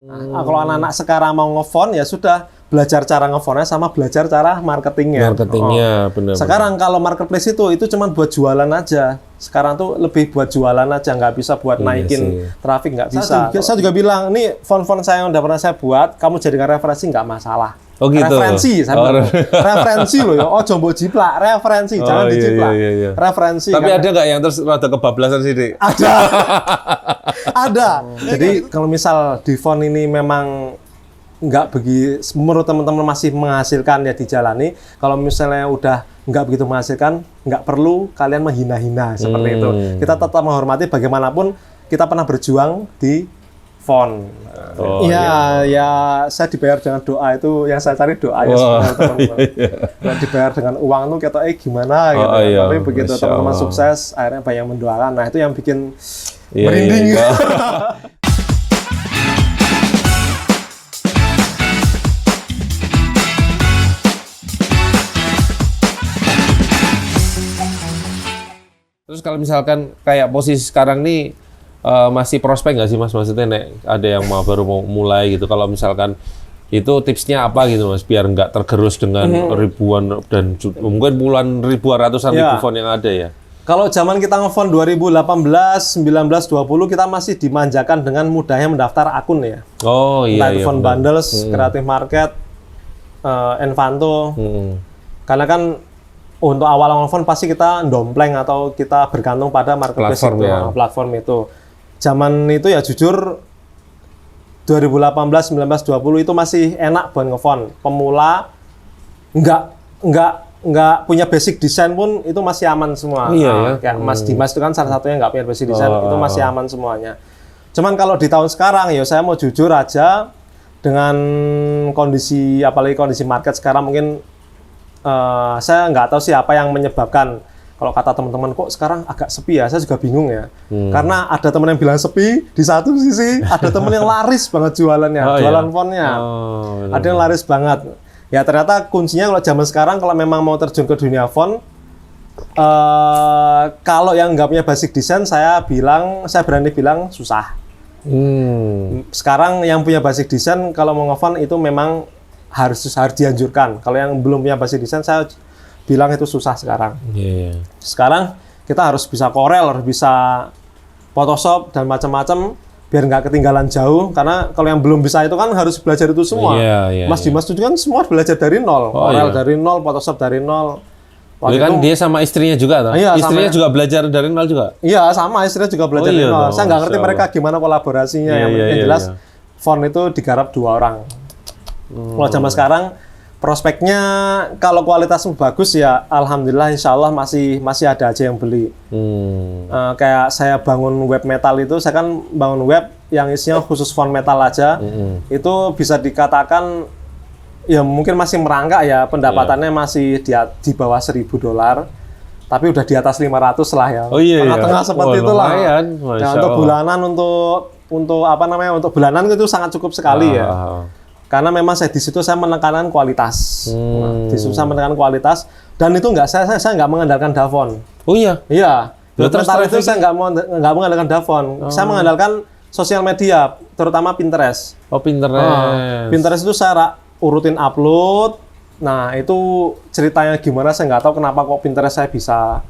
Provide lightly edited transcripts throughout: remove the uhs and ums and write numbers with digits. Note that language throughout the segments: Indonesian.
Nah, kalau anak-anak sekarang mau nge-phone ya sudah belajar cara nge-phone-nya sama belajar cara marketingnya. Benar. Sekarang kalau marketplace itu cuma buat jualan aja. Sekarang tuh lebih buat jualan aja, nggak bisa buat naikin traffic, nggak bisa. Saya juga bilang, ini phone-phone saya yang udah pernah saya buat, kamu jadikan referensi nggak masalah. Oh gitu. Referensi, saya bilang. Referensi loh ya. Oh jombo jiplak, referensi, jangan dijiplak. Iya. Referensi. Tapi ada nggak yang terus rada kebablasan sih, Ada. Ada. Jadi kalau misal di phone ini memang nggak menurut teman-teman masih menghasilkan ya dijalani. Kalau misalnya udah nggak begitu menghasilkan, nggak perlu kalian menghina-hina seperti itu. Kita tetap menghormati bagaimanapun kita pernah berjuang di phone. Ya saya dibayar dengan doa itu yang saya cari doa ya sebenarnya teman-teman. Nah, dibayar dengan uang tuh kata gimana gitu. Tapi begitu teman-teman sukses, akhirnya banyak yang mendoakan. Nah itu yang bikin merinding. Terus kalau misalkan kayak posisi sekarang nih masih prospek nggak sih Mas? Maksudnya ada yang baru mau mulai gitu. Kalau misalkan itu tipsnya apa gitu Mas? Biar nggak tergerus dengan ribuan dan mungkin puluhan ribuan ratusan ribu phone yang ada ya. Kalau zaman kita nge-phone 2018, 19, 20 kita masih dimanjakan dengan mudahnya mendaftar akun ya. Oh iya. Phone Bundles, Creative Market, Envanto. Karena kan untuk awal nge-phone pasti kita ndompleng atau kita bergantung pada marketplace platform itu. Zaman itu ya jujur 2018, 19, 20 itu masih enak buat nge-phone. Pemula nggak punya basic desain pun itu masih aman semua. Kayak Mas Dimas itu kan salah satunya nggak punya basic desain, itu masih aman semuanya. Cuman kalau di tahun sekarang ya saya mau jujur aja dengan kondisi apalagi kondisi market sekarang mungkin saya nggak tahu sih apa yang menyebabkan. Kalau kata teman-teman kok sekarang agak sepi ya, saya juga bingung ya. Karena ada teman yang bilang sepi, di satu sisi ada teman yang laris banget jualannya, jualan phone-nya. Ada yang laris banget. Ya ternyata kuncinya kalau zaman sekarang kalau memang mau terjun ke dunia phone, kalau yang nggak punya basic design, saya berani bilang susah. Sekarang yang punya basic design kalau mau nge-phone itu memang harus dianjurkan. Kalau yang belum punya basic design, saya bilang itu susah sekarang. Sekarang kita harus bisa Corel, harus bisa Photoshop dan macam-macam biar nggak ketinggalan jauh. Karena kalau yang belum bisa itu kan harus belajar itu semua. Mas Dimas itu kan semua belajar dari nol. Corel dari nol, Photoshop dari nol. Waktu kan dia sama istrinya juga toh? Istrinya juga belajar dari nol juga? Iya, sama istrinya juga belajar dari nol. Saya nggak ngerti mereka gimana kolaborasinya. Yang jelas phone itu digarap 2 orang. Kalau zaman sekarang prospeknya kalau kualitasnya bagus ya alhamdulillah insya Allah masih ada aja yang beli. Kayak saya bangun web metal itu, saya kan bangun web yang isinya khusus phone metal aja. Itu bisa dikatakan ya mungkin masih merangkak ya, pendapatannya masih di bawah $1.000, tapi udah di atas 500 lah ya. Tengah-tengah seperti itulah. Ya, untuk bulanan untuk apa namanya, untuk bulanan itu sangat cukup sekali ya. Karena memang di situ saya menekankan kualitas. Di situ saya menekankan kualitas dan itu saya nggak mengandalkan Davon. Iya. Sementara itu saya nggak mengandalkan Davon. Saya mengandalkan sosial media, terutama Pinterest. Pinterest itu saya urutin upload. Nah itu ceritanya gimana saya nggak tahu kenapa kok Pinterest saya bisa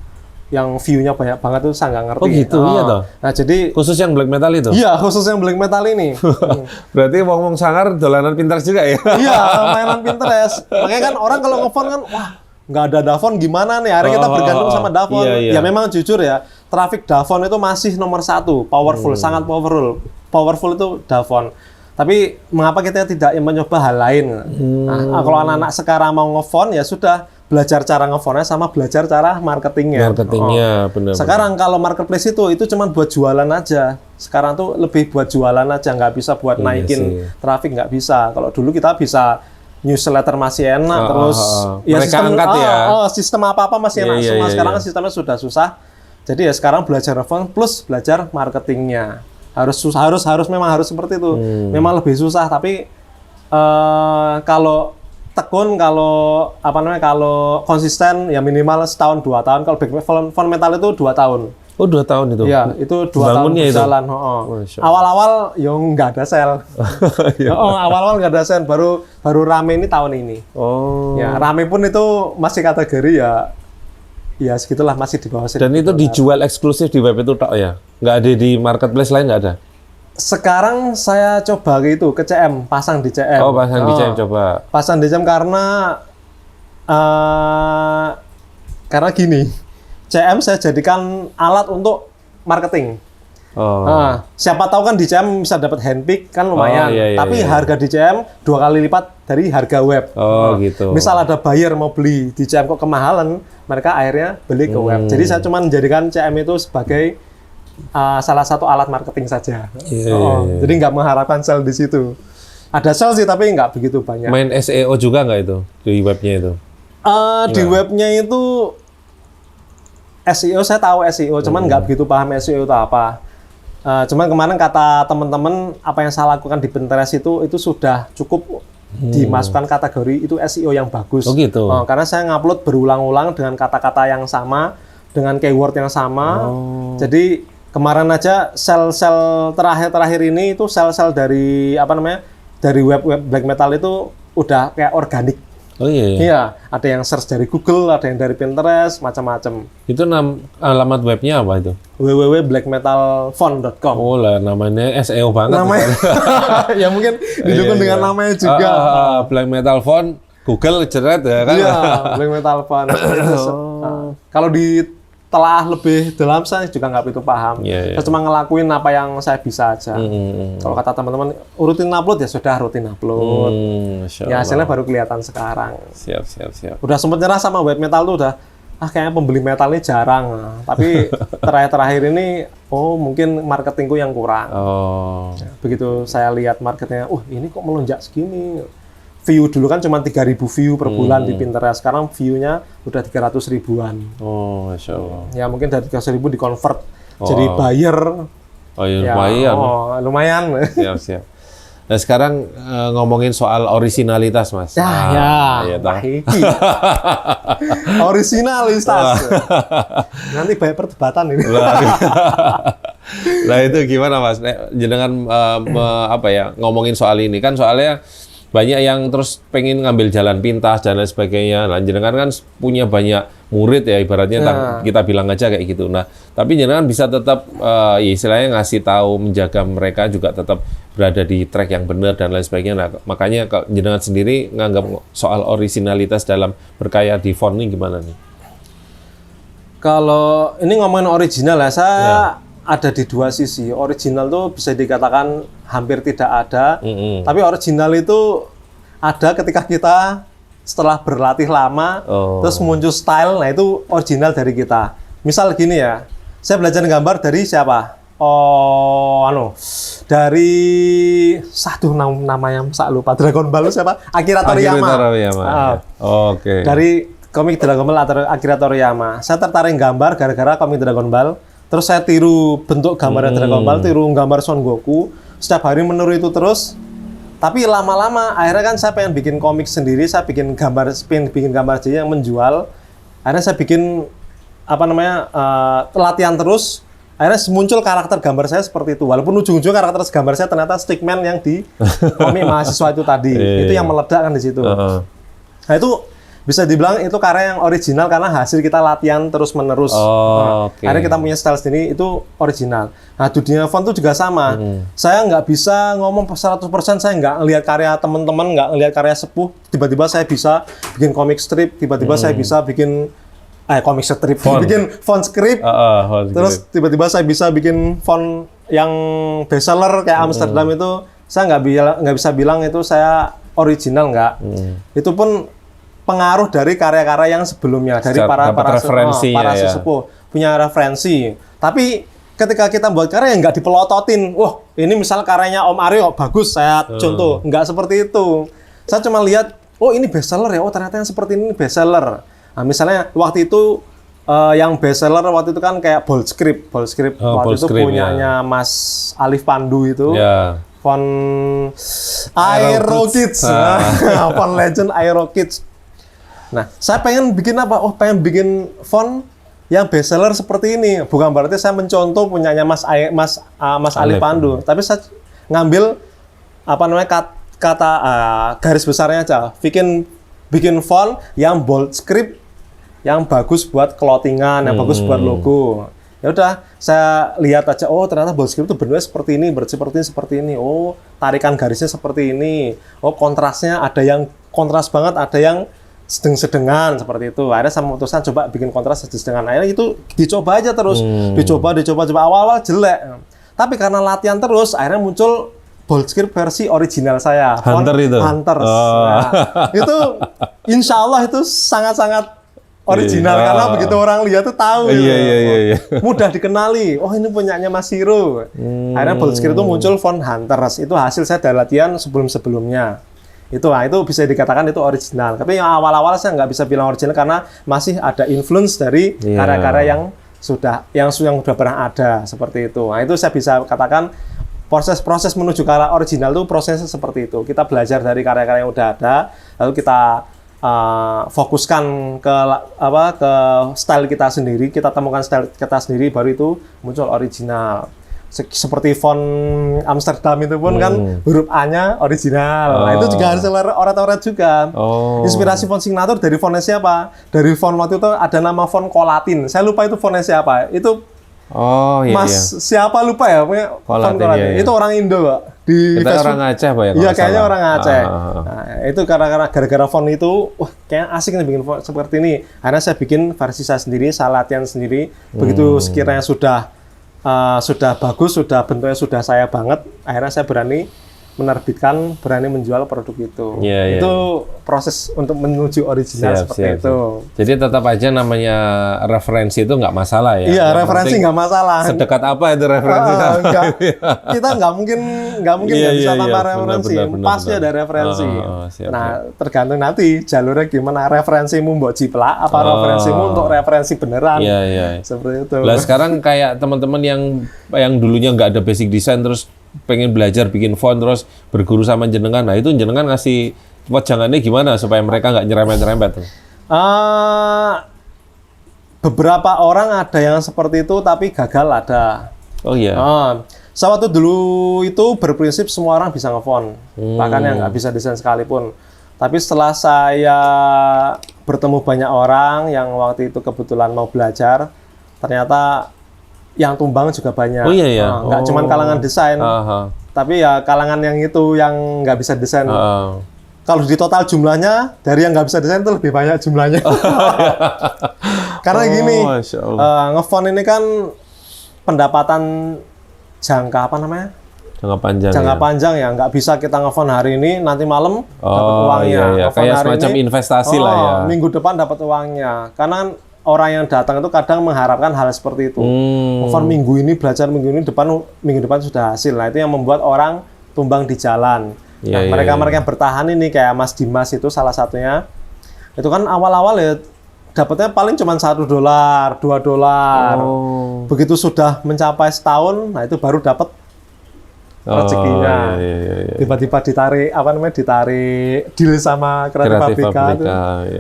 yang view-nya banyak banget itu saya nggak ngerti. Oh gitu, iya toh. Nah jadi khusus yang black metal itu? Iya, khusus yang black metal ini. Berarti wong sangar dolanan Pinterest juga ya? Iya, mainan Pinterest. Makanya kan orang kalau nge-phone kan, wah nggak ada Davon gimana nih? Akhirnya kita bergantung sama Davon. Ya memang jujur ya, traffic Davon itu masih nomor 1, powerful, sangat powerful. Powerful itu Davon. Tapi mengapa kita tidak mencoba hal lain? Nah, kalau anak-anak sekarang mau nge-phone ya sudah belajar cara nge-phone-nya sama belajar cara marketingnya. Benar. Sekarang kalau marketplace itu cuma buat jualan aja. Sekarang tuh lebih buat jualan aja, nggak bisa buat naikin traffic, nggak bisa. Kalau dulu kita bisa newsletter masih enak, terus ya sistem apa-apa masih enak semua. Sekarang sistemnya sudah susah. Jadi ya sekarang belajar nge-phone plus belajar marketingnya. Harus memang harus seperti itu. Memang lebih susah, tapi kalau tekun, kalau konsisten ya minimal setahun 2 tahun. Kalau phone metal itu 2 tahun. Oh 2 tahun itu? Ya, itu 2 tahun berjalan. Awal-awal yang nggak ada sel. Awal-awal nggak ada sel, baru rame ini tahun ini. Oh. Ya, rame pun itu masih kategori ya segitulah, masih di bawah. Dan itu dijual eksklusif di web itu tak ya? Nggak ada di marketplace lain, nggak ada? Sekarang saya coba gitu ke CM, pasang di CM. Oh, pasang di CM coba. Pasang di CM karena gini, CM saya jadikan alat untuk marketing. Oh. Nah, siapa tahu kan di CM bisa dapat handpick kan lumayan. Iya, tapi harga di CM 2 kali lipat dari harga web. Gitu. Misal ada buyer mau beli di CM kok kemahalan, mereka akhirnya beli ke web. Jadi saya cuma menjadikan CM itu sebagai salah satu alat marketing saja. Jadi nggak mengharapkan sell di situ. Ada sell sih tapi nggak begitu banyak. Main SEO juga nggak itu di webnya itu? Di webnya itu SEO saya tahu SEO, cuman nggak begitu paham SEO itu apa. Cuman kemarin kata teman-teman apa yang saya lakukan di Pinterest itu sudah cukup dimasukkan kategori itu SEO yang bagus. Oh gitu. Karena saya ngupload berulang-ulang dengan kata-kata yang sama, dengan keyword yang sama. Jadi kemarin aja sel-sel terakhir ini itu sel-sel dari dari web black metal itu udah kayak organik. Oh iya. Iya, ada yang search dari Google, ada yang dari Pinterest, macam-macam. Itu alamat webnya apa itu? www.blackmetalfont.com. Oh lah, namanya SEO banget. Namanya, ya mungkin didukung dengan namanya juga. Black Metal Font, Google ceret ya kan? Iya, Black Metal Font. Kalau ditelaah lebih dalam saya juga nggak begitu paham. Saya cuma ngelakuin apa yang saya bisa aja. Kalau kata teman-teman rutin upload ya sudah rutin upload. Ya hasilnya baru kelihatan sekarang. Siap. Udah sempat nyerah sama web metal tuh udah kayaknya pembeli metal ini jarang. Tapi terakhir ini mungkin marketingku yang kurang. Begitu saya lihat marketnya, ini kok melonjak segini. View dulu kan cuma 3.000 view per bulan di Pinterest. Sekarang view-nya udah 300 ribuan. Oh, Masya Allah. Ya mungkin dari 300 ribu di-convert jadi buyer. Oh iya, lumayan. Lumayan. Siap. Nah sekarang ngomongin soal originalitas, Mas. Originalitas. Nanti banyak perdebatan ini. Nah itu gimana, Mas? Jenengan ngomongin soal ini kan soalnya banyak yang terus pengen ngambil jalan pintas dan lain sebagainya. Nah, jenengan kan punya banyak murid ya ibaratnya kita bilang aja kayak gitu. Nah, tapi jenengan bisa tetap istilahnya ngasih tahu, menjaga mereka juga tetap berada di track yang benar dan lain sebagainya. Nah, makanya kalau jenengan sendiri nganggap soal originalitas dalam berkarya di font ini gimana nih? Kalau ini ngomongin original ya, saya ada di dua sisi. Original tuh bisa dikatakan hampir tidak ada, tapi original itu ada ketika kita setelah berlatih lama, terus muncul style, nah itu original dari kita. Misal gini ya, saya belajar gambar dari siapa? Dari satu namanya saya lupa, Dragon Ball siapa? Akira Toriyama. Oke. Dari komik Dragon Ball atau Akira Toriyama. Saya tertarik gambar gara-gara komik Dragon Ball. Terus saya tiru bentuk gambar Dragon Ball, tiru gambar Son Goku. Setiap hari meniru itu terus. Tapi lama-lama akhirnya kan saya pengen bikin komik sendiri, saya bikin gambar jadi yang menjual. Akhirnya saya bikin latihan terus. Akhirnya muncul karakter gambar saya seperti itu. Walaupun ujung-ujung karakter gambar saya ternyata stickman yang di komik mahasiswa itu tadi. Itu yang meledak kan di situ. Nah itu bisa dibilang itu karya yang original karena hasil kita latihan terus-menerus. Akhirnya kita punya style sendiri, itu original. Nah, dunia font itu juga sama. Saya nggak bisa ngomong 100%, saya nggak ngelihat karya teman-teman, nggak ngelihat karya sepuh. Tiba-tiba saya bisa bikin komik strip, tiba-tiba saya bisa bikin komik strip, bikin font script. Terus tiba-tiba saya bisa bikin font yang bestseller kayak Amsterdam itu. Saya nggak bisa bilang itu saya original, nggak. Itu pun pengaruh dari karya-karya yang sebelumnya dari para sesepuh punya referensi. Tapi ketika kita buat karya yang nggak dipelototin, ini misal karyanya Om Aryo bagus, saya contoh, nggak seperti itu. Saya cuma lihat, ini bestseller ya, ternyata yang seperti ini bestseller. Nah, misalnya waktu itu yang bestseller waktu itu kan kayak Bold Script waktu itu punyanya Mas Alif Pandu itu. Font Aero Kids, font legend Aero Kids. Nah, saya pengen bikin apa? Pengen bikin font yang best seller seperti ini. Bukan berarti saya mencontoh punyanya Mas Ali Pandu, tapi saya ngambil kata garis besarnya aja. Bikin font yang bold script, yang bagus buat clothingan, yang bagus buat logo. Ya udah, saya lihat aja, oh ternyata bold script itu bentuknya seperti ini, seperti ini. Oh, tarikan garisnya seperti ini. Oh, kontrasnya ada yang kontras banget, ada yang sedang-sedengan seperti itu. Akhirnya saya memutuskan coba bikin kontras sedang-sedengan. Akhirnya itu dicoba aja terus, dicoba. Awal-awal jelek. Tapi karena latihan terus, akhirnya muncul bold script versi original saya. Hunter itu? Hunters. Nah, itu insya Allah itu sangat-sangat original karena begitu orang lihat tuh tahu. Iya. Mudah dikenali. Oh, ini punyanya Mas Hiro. Akhirnya bold script itu muncul font Hunters. Itu hasil saya dari latihan sebelum-sebelumnya. Itu bisa dikatakan itu original. Tapi yang awal-awal saya nggak bisa bilang original karena masih ada influence dari karya-karya yang sudah pernah ada seperti itu. Nah, itu saya bisa katakan proses menuju ke arah original itu prosesnya seperti itu. Kita belajar dari karya-karya yang udah ada, lalu kita fokuskan ke style kita sendiri, kita temukan style kita sendiri, baru itu muncul original. Seperti font Amsterdam itu pun kan huruf A-nya original. Nah, itu juga harus orat-orat juga. Inspirasi font signature dari fontnya siapa? Dari font waktu itu ada nama font Collatin. Saya lupa itu fontnya siapa. Itu siapa lupa ya? Collatin. Iya. Itu orang Indo, Pak. Di Facebook. Orang Aceh, Pak ya? Iya, kayaknya orang Aceh. Nah, itu gara-gara font itu, kayaknya asik nih bikin font seperti ini. Akhirnya saya bikin versi saya sendiri, saya latihan sendiri. Begitu sekiranya sudah bagus, bentuknya sudah saya banget, akhirnya saya berani menjual produk itu. Itu proses untuk menuju original seperti itu. Jadi tetap aja namanya referensi itu nggak masalah ya? Iya, referensi nggak masalah. Sedekat apa itu referensi? Kita nggak mungkin nggak bisa tambah referensi. Pasnya ada referensi. Tergantung nanti jalurnya gimana. Referensimu mbok jiplak, apa referensimu untuk referensi beneran? Seperti itu. Lah sekarang kayak teman-teman yang dulunya nggak ada basic design terus pengen belajar bikin font terus berguru sama jenengan, nah itu jenengan ngasih wejangannya gimana supaya mereka nggak nyerempet-nyerempet? Beberapa orang ada yang seperti itu tapi gagal ada. Oh iya. Saya waktu dulu itu berprinsip semua orang bisa ngefont, bahkan yang nggak bisa desain sekalipun. Tapi setelah saya bertemu banyak orang yang waktu itu kebetulan mau belajar, ternyata yang tumbang juga banyak. Oh iya. Nggak cuma kalangan desain, tapi ya kalangan yang itu yang nggak bisa desain. Kalau di total jumlahnya dari yang nggak bisa desain itu lebih banyak jumlahnya. Karena gini, ngefont ini kan pendapatan jangka panjang ya. Nggak bisa kita ngefont hari ini, nanti malam dapat uangnya. Kayak semacam investasi lah ya. Minggu depan dapat uangnya. Karena orang yang datang itu kadang mengharapkan hal seperti itu. Ngefont minggu ini, belajar minggu depan sudah hasil. Nah, itu yang membuat orang tumbang di jalan. Mereka yang bertahan ini kayak Mas Dimas itu salah satunya. Itu kan awal-awal ya dapatnya paling cuma $1, $2. Begitu sudah mencapai setahun, nah itu baru dapat rezekinya. Tiba-tiba ditarik deal sama Kreatif Fabrika itu,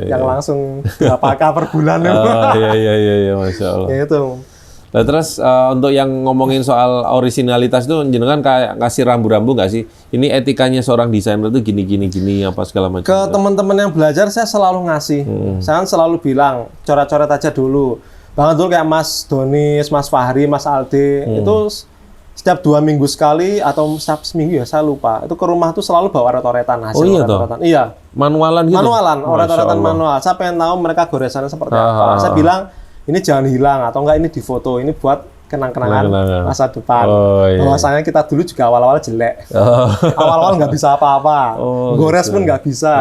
yang langsung berapa per bulan. Iya, Masya Allah. Ya itu. Nah, terus untuk yang ngomongin soal originalitas itu jenengan kayak ngasih rambu-rambu nggak sih? Ini etikanya seorang desainer itu gini apa segala macam. Ke teman-teman yang belajar saya selalu ngasih. Saya selalu bilang coret-coret aja dulu. Bahkan dulu kayak Mas Donis, Mas Fahri, Mas Alde itu setiap 2 minggu sekali atau setiap seminggu ya saya lupa. Itu ke rumah tuh selalu bawa oret-oretan hasil oret-oretan. Iya. Manualan gitu. Oret-oretan manual. Saya pengen tahu mereka goresannya seperti apa. Saya bilang ini jangan hilang atau enggak ini difoto, ini buat kenang-kenangan masa depan. Bahwasanya kita dulu juga awal-awal jelek. Awal-awal nggak bisa apa-apa. Gores pun nggak bisa.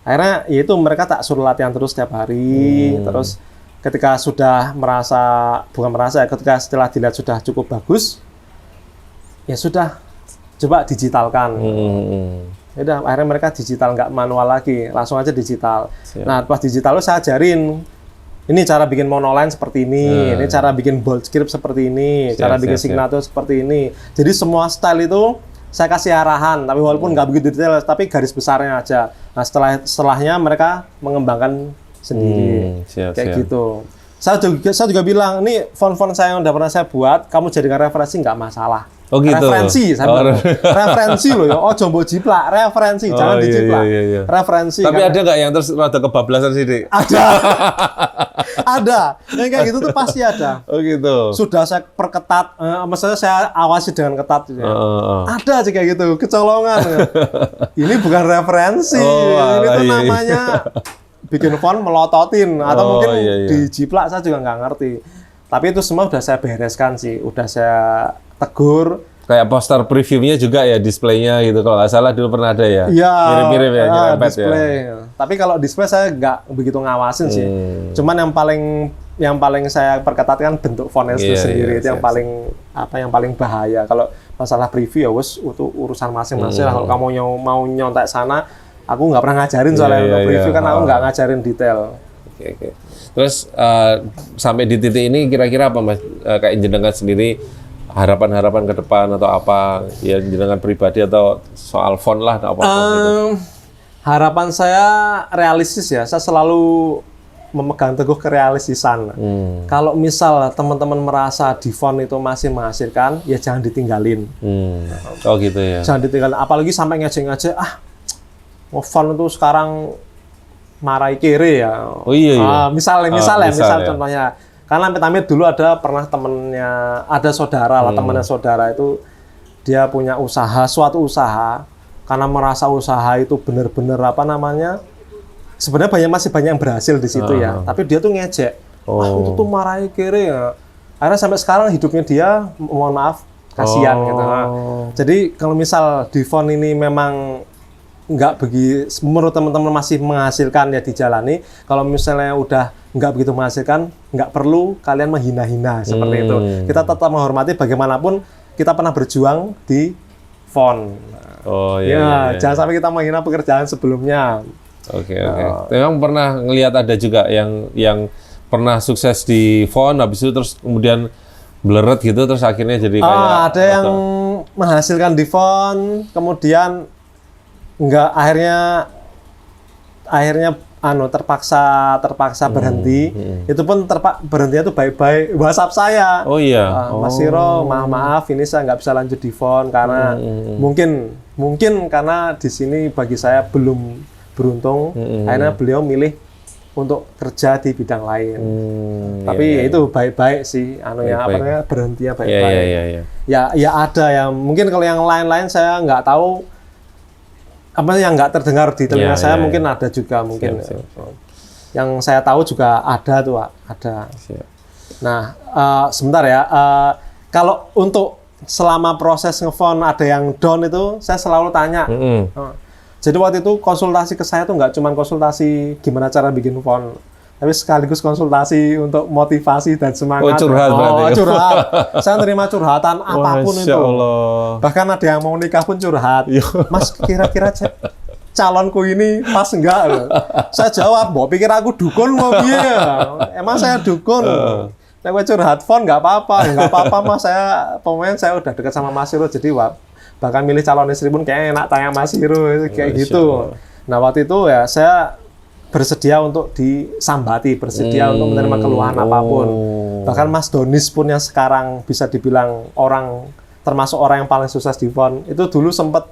Akhirnya ya itu mereka tak suruh latihan terus setiap hari. Terus ketika sudah ketika setelah dilihat sudah cukup bagus, ya sudah coba digitalkan. Yaudah, akhirnya mereka digital, nggak manual lagi, langsung aja digital. Nah, pas digital itu saya ajarin, ini cara bikin monoline seperti ini, ini cara bikin bold script seperti ini, cara bikin signature seperti ini. Jadi semua style itu saya kasih arahan, tapi walaupun nggak begitu detail, tapi garis besarnya aja. Nah, setelahnya mereka mengembangkan sendiri, kayak gitu. Saya juga bilang, ini font-font saya yang udah pernah saya buat, kamu jadikan referensi nggak masalah. Oh gitu. Referensi, saya bilang. Referensi loh ya. Oh, jombo jiplak, referensi, jangan dijiplak. Iya. Referensi. Tapi ada nggak yang terus rada kebablasan sih, Ada. Ada. Yang kayak gitu tuh pasti ada. Oh gitu. Sudah saya perketat, maksudnya saya awasi dengan ketat. Gitu ya. Ada sih kayak gitu, kecolongan. Ini bukan referensi. Ini tuh namanya bikin font melototin. Atau mungkin dijiplak, saya juga nggak ngerti. Tapi itu semua udah saya bereskan sih. Udah saya tegur. Kayak poster previewnya juga ya, displaynya gitu. Kalau nggak salah dulu pernah ada ya. Iya. Mirip-mirip ya, nyerempet display. Ya. Tapi kalau display saya nggak begitu ngawasin sih. Cuman yang paling saya perketatkan bentuk fontnya itu sendiri. Itu yang paling bahaya. Kalau masalah preview ya wes itu urusan masing-masing. Kalau kamu mau nyontek sana, aku nggak pernah ngajarin soalnya untuk preview kan aku nggak ngajarin detail. Oke. Terus sampai di titik ini kira-kira apa Mas? Kayak jenengan sendiri harapan-harapan ke depan atau apa ya jenengan pribadi atau soal font lah atau apa gitu. Harapan saya realistis ya. Saya selalu memegang teguh kerealistisan. Kalau misal teman-teman merasa di font itu masih menghasilkan, ya jangan ditinggalin. Oh gitu ya. Jangan ditinggalin. Apalagi sampai ngejek-ngejek, font itu sekarang marai kere ya. Oh iya. Misal contohnya. Karena amit-amit dulu pernah temennya, ada saudara lah, temennya saudara itu dia punya suatu usaha, karena merasa usaha itu benar-benar sebenarnya masih banyak yang berhasil di situ ya, tapi dia tuh ngejek, itu tuh marai kere ya. Akhirnya sampai sekarang hidupnya dia, mohon maaf, kasihan gitu. Jadi kalau misal di font ini memang menurut teman-teman masih menghasilkan ya dijalani. Kalau misalnya udah nggak begitu menghasilkan, nggak perlu kalian menghina-hina seperti itu. Kita tetap menghormati bagaimanapun kita pernah berjuang di font. Jangan sampai kita menghina pekerjaan sebelumnya. Oke. Memang pernah ngelihat ada juga yang pernah sukses di font, habis itu terus kemudian bleret gitu, terus akhirnya jadi kayak ada yang menghasilkan di font, kemudian akhirnya terpaksa berhenti. Itu pun berhentinya tuh baik-baik WhatsApp saya. Oh iya. Mas Siro, maaf ini saya nggak bisa lanjut di font karena mungkin karena di sini bagi saya belum beruntung. Akhirnya beliau milih untuk kerja di bidang lain. Tapi itu baik-baik sih, berhentinya baik-baik. Ya ada ya. Mungkin kalau yang lain-lain saya nggak tahu. Yang nggak terdengar di telinga saya mungkin ada juga mungkin. Yang saya tahu juga ada tuh, ada. Nah, sebentar ya. Kalau untuk selama proses ngefont ada yang down itu, saya selalu tanya. Jadi waktu itu konsultasi ke saya tuh nggak cuma konsultasi gimana cara bikin font, tapi sekaligus konsultasi untuk motivasi dan semangat. Curhat. Saya nerima curhatan apapun itu. Allah. Bahkan ada yang mau nikah pun curhat. Mas, kira-kira calonku ini pas enggak? Saya jawab, mbok pikir aku dukun mau piye? Emang saya dukun. Nek curhat font nggak apa-apa Mas. Pemain saya udah dekat sama Mas Siro, jadi bahkan milih calon istri pun kayak enak tanya Mas Siro kayak gitu. Nah waktu itu ya saya bersedia untuk disambati, bersedia untuk menerima keluhan apapun. Bahkan Mas Donis pun yang sekarang bisa dibilang termasuk orang yang paling sukses di font, itu dulu sempat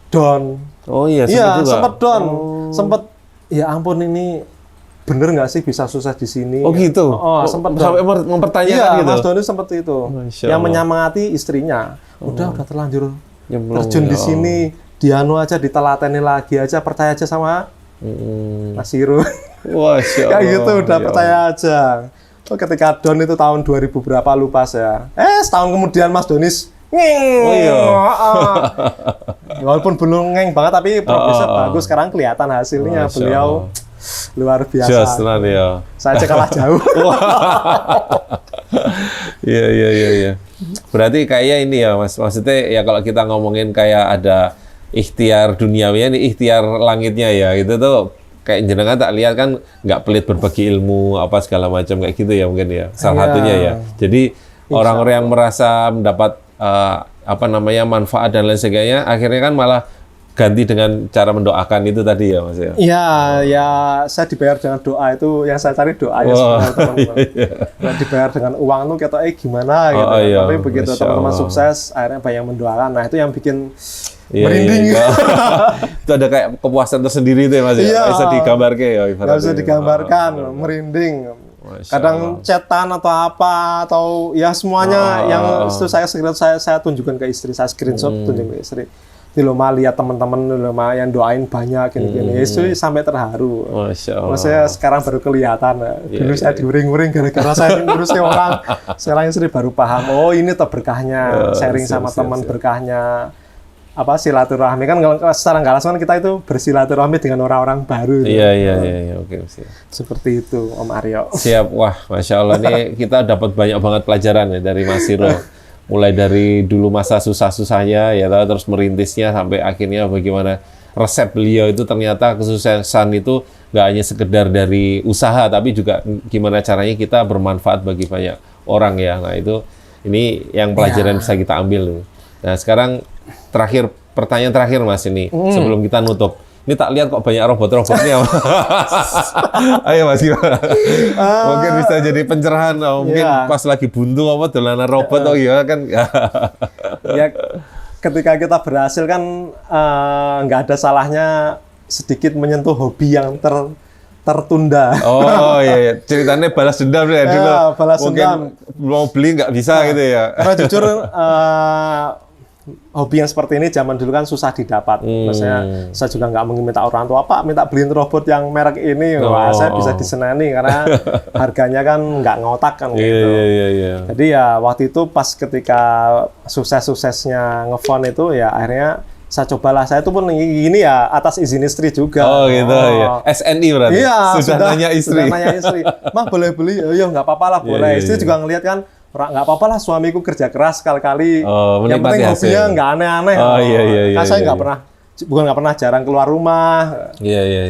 down. Oh iya, sempat down. Sempat, ya ampun ini bener nggak sih bisa sukses di sini? Oh gitu? Sempat sampai mempertanyakan gitu? Mas Donis seperti itu. Yang menyemangati istrinya. Udah terlanjur terjun di sini, dianu aja, ditelateni lagi aja, percaya aja sama Mas Siro. Kayak gitu udah percaya aja. Ketika down itu tahun 2000 berapa lupa saya. Setahun kemudian Mas Donis walaupun belum ngeng banget tapi progresnya bagus. Sekarang kelihatan hasilnya. Beliau luar biasa. Saya aja kalah jauh. Iya. Berarti kayaknya ini ya Mas, maksudnya ya kalau kita ngomongin kayak ada ikhtiar duniawinya nih, ikhtiar langitnya ya, itu tuh kayak jenengan tak lihat kan nggak pelit berbagi ilmu apa segala macam kayak gitu ya mungkin ya, salah satunya ya. Jadi orang-orang yang merasa mendapat manfaat dan lain sebagainya, akhirnya kan malah ganti dengan cara mendoakan itu tadi ya Mas ya? Iya, ya saya dibayar dengan doa itu, yang saya cari doa ya sebenarnya teman-teman. Nah, dibayar dengan uang tuh kata gimana gitu. Iya. Tapi begitu teman-teman sukses, akhirnya banyak yang mendoakan. Nah itu yang bikin Iya, merinding. iya. Itu ada kayak kepuasan tersendiri itu ya Mas ya? Iya. Nggak bisa digambarkan ya Nggak ibaratnya. bisa digambarkan, merinding. Kadang chatan atau apa atau ya semuanya yang itu saya tunjukkan ke istri, saya screenshot tunjukin ke istri. Di rumah lihat teman-teman di rumah yang doain banyak gini-gini. Itu sampai terharu. Masya Allah. Maksudnya sekarang baru kelihatan. Dulu saya diuring-uring gara-gara saya ngurusin orang. Sekarang istri baru paham. Oh ini tuh berkahnya sharing sama teman, berkahnya apa silaturahmi kan secara nggak langsung kita itu bersilaturahmi dengan orang-orang baru. Iya, oke siap. Seperti itu Om Aryo. Siap, wah Masya Allah nih kita dapat banyak banget pelajaran ya dari Mas Siro. Mulai dari dulu masa susah-susahnya ya terus merintisnya sampai akhirnya bagaimana resep beliau itu ternyata kesuksesan itu nggak hanya sekedar dari usaha tapi juga gimana caranya kita bermanfaat bagi banyak orang ya. Nah itu ini yang pelajaran bisa kita ambil. Nah sekarang pertanyaan terakhir Mas ini sebelum kita nutup. Ini tak lihat kok banyak robot-robotnya. Ayo Mas, mungkin bisa jadi pencerahan. Mungkin pas lagi buntu apa dolanan robot atau ya kan. Ya, ketika kita berhasil kan nggak ada salahnya sedikit menyentuh hobi yang tertunda. Oh iya, ceritanya balas dendam ya dulu. Balas mungkin dendam. mau beli nggak bisa gitu ya. Karena jujur hobi yang seperti ini zaman dulu kan susah didapat. Maksudnya saya juga nggak mungkin minta orang tua, Pak minta beliin robot yang merek ini. Wah, saya bisa disenani karena harganya kan nggak ngotak kan gitu. Iya. Jadi ya waktu itu pas ketika sukses-suksesnya ngefon itu ya akhirnya saya cobalah. Saya itu pun gini ya atas izin istri juga. Oh gitu ya. SNI berarti. Iya, sudah nanya istri. Sudah nanya istri. Mah boleh beli? Ya nggak apa-apa lah boleh. Istri juga ngelihat kan. Nggak apa-apa lah suamiku kerja keras sekali-kali. Yang penting hobinya nggak aneh-aneh. Kan saya nggak pernah, bukan nggak pernah jarang keluar rumah.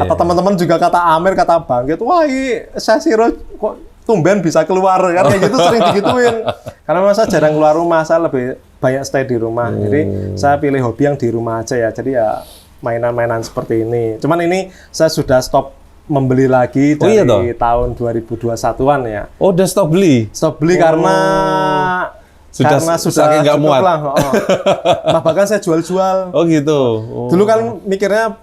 Kata teman-teman juga kata Amir, kata Bangkit, wah saya Siro kok tumben bisa keluar. Kan kayak gitu sering digituin. Karena memang saya jarang keluar rumah, saya lebih banyak stay di rumah. Jadi saya pilih hobi yang di rumah aja ya. Jadi ya mainan-mainan seperti ini. Cuman ini saya sudah stop membeli lagi dari tahun 2021-an ya. Oh, udah stop beli? Stop beli karena sudah nggak muat. Nah, bahkan saya jual-jual. Oh gitu. Dulu kan mikirnya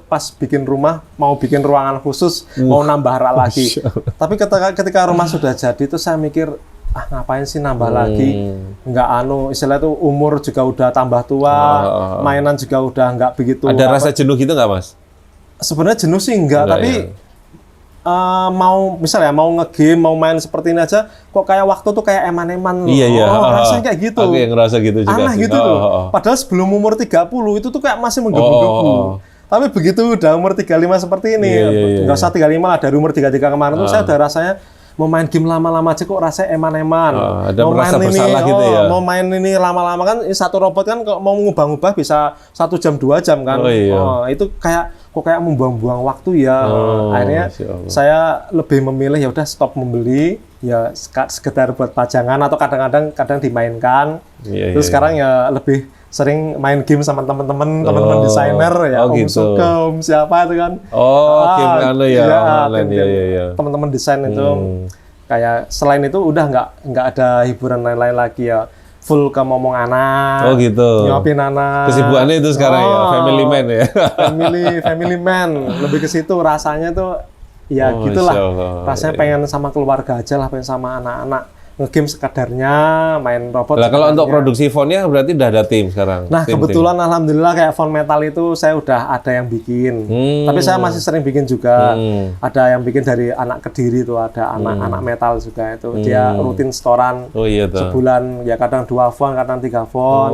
pas bikin rumah mau bikin ruangan khusus, mau nambah rak lagi. Tapi ketika rumah sudah jadi itu saya mikir ngapain sih nambah lagi? Nggak istilah itu umur juga udah tambah tua, mainan juga udah nggak begitu. Ada rasa jenuh gitu nggak Mas? Sebenarnya jenuh sih enggak, tapi misalnya mau nge-game, mau main seperti ini aja, kok kayak waktu tuh kayak eman-eman. Rasanya kayak gitu. Oke, ngerasa gitu juga. Aneh gitu tuh. Padahal sebelum umur 30 itu tuh kayak masih menggebu-gebu. Tapi begitu udah umur 35 seperti ini, nggak usah 35 lah, dari umur 33 kemarin tuh saya udah rasanya mau main game lama-lama aja kok rasanya eman-eman. Ada mau merasa main bersalah ini, gitu ya. Mau main ini lama-lama kan satu robot kan kok mau ngubah-ngubah bisa 1 jam 2 jam kan. Itu kayak membuang-buang waktu ya. Akhirnya saya lebih memilih ya udah stop membeli ya sekedar buat pajangan atau kadang dimainkan. Terus sekarang ya lebih sering main game sama teman-teman desainer ya, Om Suka, Om siapa itu kan. Game teman-teman desain itu kayak selain itu udah nggak ada hiburan lain-lain lagi ya. Full ke ngomong anak, nyuapin anak. Kesibukannya itu sekarang ya, family man ya. family man, lebih ke situ rasanya tuh ya gitulah. Rasanya pengen sama keluarga aja lah, pengen sama anak-anak. Nge-game sekadarnya, main robot. Nah, kalau untuk produksi font-nya berarti udah ada tim sekarang? Nah, kebetulan alhamdulillah kayak font metal itu saya udah ada yang bikin. Tapi saya masih sering bikin juga. Ada yang bikin dari anak Kediri tuh, ada anak metal juga itu. Dia rutin setoran sebulan, ya kadang 2 font, kadang 3 font.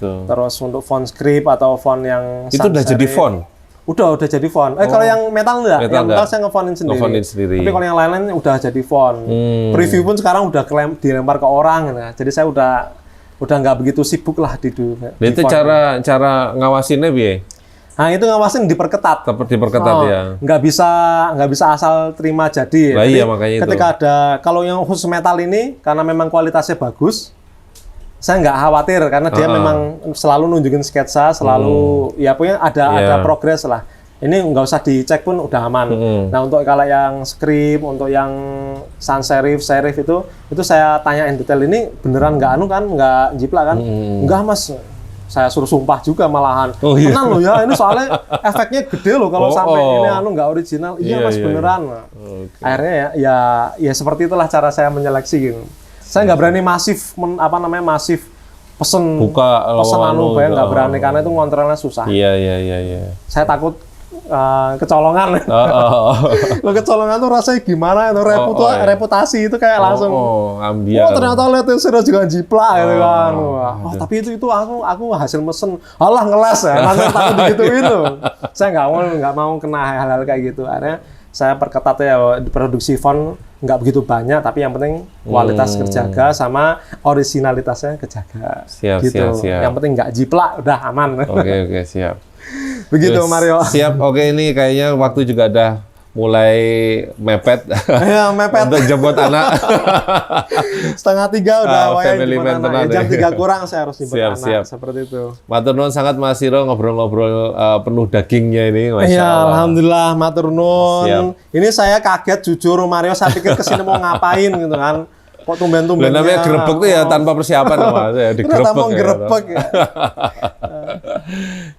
Terus untuk font script atau font yang itu udah jadi font? Udah jadi font. Kalau yang metal enggak? Yang metal saya ngefontin sendiri. Tapi kalau yang lain-lain udah jadi font. Preview pun sekarang udah dilempar ke orang gitu. Jadi saya udah nggak begitu sibuk lah di itu cara ngawasinnya biar? Nah itu ngawasin diperketat. Diperketat ya. Nggak bisa asal terima jadi. Iya makanya ketika ada kalau yang khusus metal ini karena memang kualitasnya bagus. saya nggak khawatir karena dia memang selalu nunjukin sketsa, selalu ya punya ada progres lah. Ini nggak usah dicek pun udah aman. Nah untuk kalau yang skrip, untuk yang sans serif itu saya tanyain detail, ini beneran nggak nggak jiplak kan? Enggak mas, saya suruh sumpah juga malahan. Tenang loh ya, ini soalnya efeknya gede loh kalau sampai ini nggak original. Iya mas beneran. Akhirnya ya seperti itulah cara saya menyeleksi gitu. Saya nggak berani masif masif pesen bayang nggak berani karena itu ngontrolnya susah. Iya. Saya takut kecolongan. Lo kecolongan tuh rasanya gimana? Itu reputasi itu kayak langsung. Ambiar. Ternyata lihat sudah juga jiplak gitu kan. Tapi itu aku hasil mesen. Alah ngeles ya. Nanti takut begitu itu. Saya nggak mau kena hal-hal kayak gitu. Akhirnya saya perketat ya produksi font nggak begitu banyak, tapi yang penting kualitas kejaga sama originalitasnya kejaga. Siap. Yang penting nggak jiplak, udah aman. Oke, siap. Begitu Mario. Siap, oke ini kayaknya waktu juga udah mulai mepet. Ya, mepet. Untuk jemput anak. 2:30 udah family man tenan. Jam 3 kurang saya harus jemput anak. Siap. Seperti itu. Matur nuwun sangat Mas Siro ngobrol-ngobrol penuh dagingnya ini. Masya Ya, Allah. alhamdulillah matur nuwun. Ini saya kaget jujur Mario, saya pikir kesini mau ngapain gitu kan. Kok tumben-tumben. Namanya gerebek tuh ya tanpa persiapan Mas. Ya digerebek. Mau gerebek ya.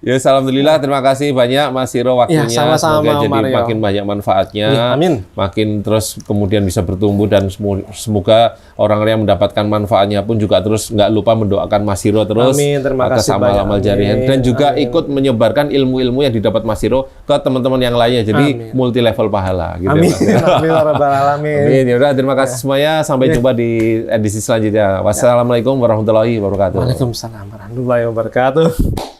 Ya, alhamdulillah terima kasih banyak Mas Siro waktunya. Ya, sama-sama, semoga jadi Mario. makin banyak manfaatnya. Ya, amin. Makin terus kemudian bisa bertumbuh dan semoga orang-orang yang mendapatkan manfaatnya pun juga terus nggak lupa mendoakan Mas Siro terus. Amin, terima kasih sama banyak. amal jariah dan juga ikut menyebarkan ilmu-ilmu yang didapat Mas Siro ke teman-teman yang lainnya. Jadi multi level pahala gitu. Amin. Ya, Mas. Amin ya rabbal alamin. Amin. Ya udah terima kasih semuanya. Sampai jumpa di edisi selanjutnya. Wassalamualaikum warahmatullahi wabarakatuh. Waalaikumsalam warahmatullahi wabarakatuh.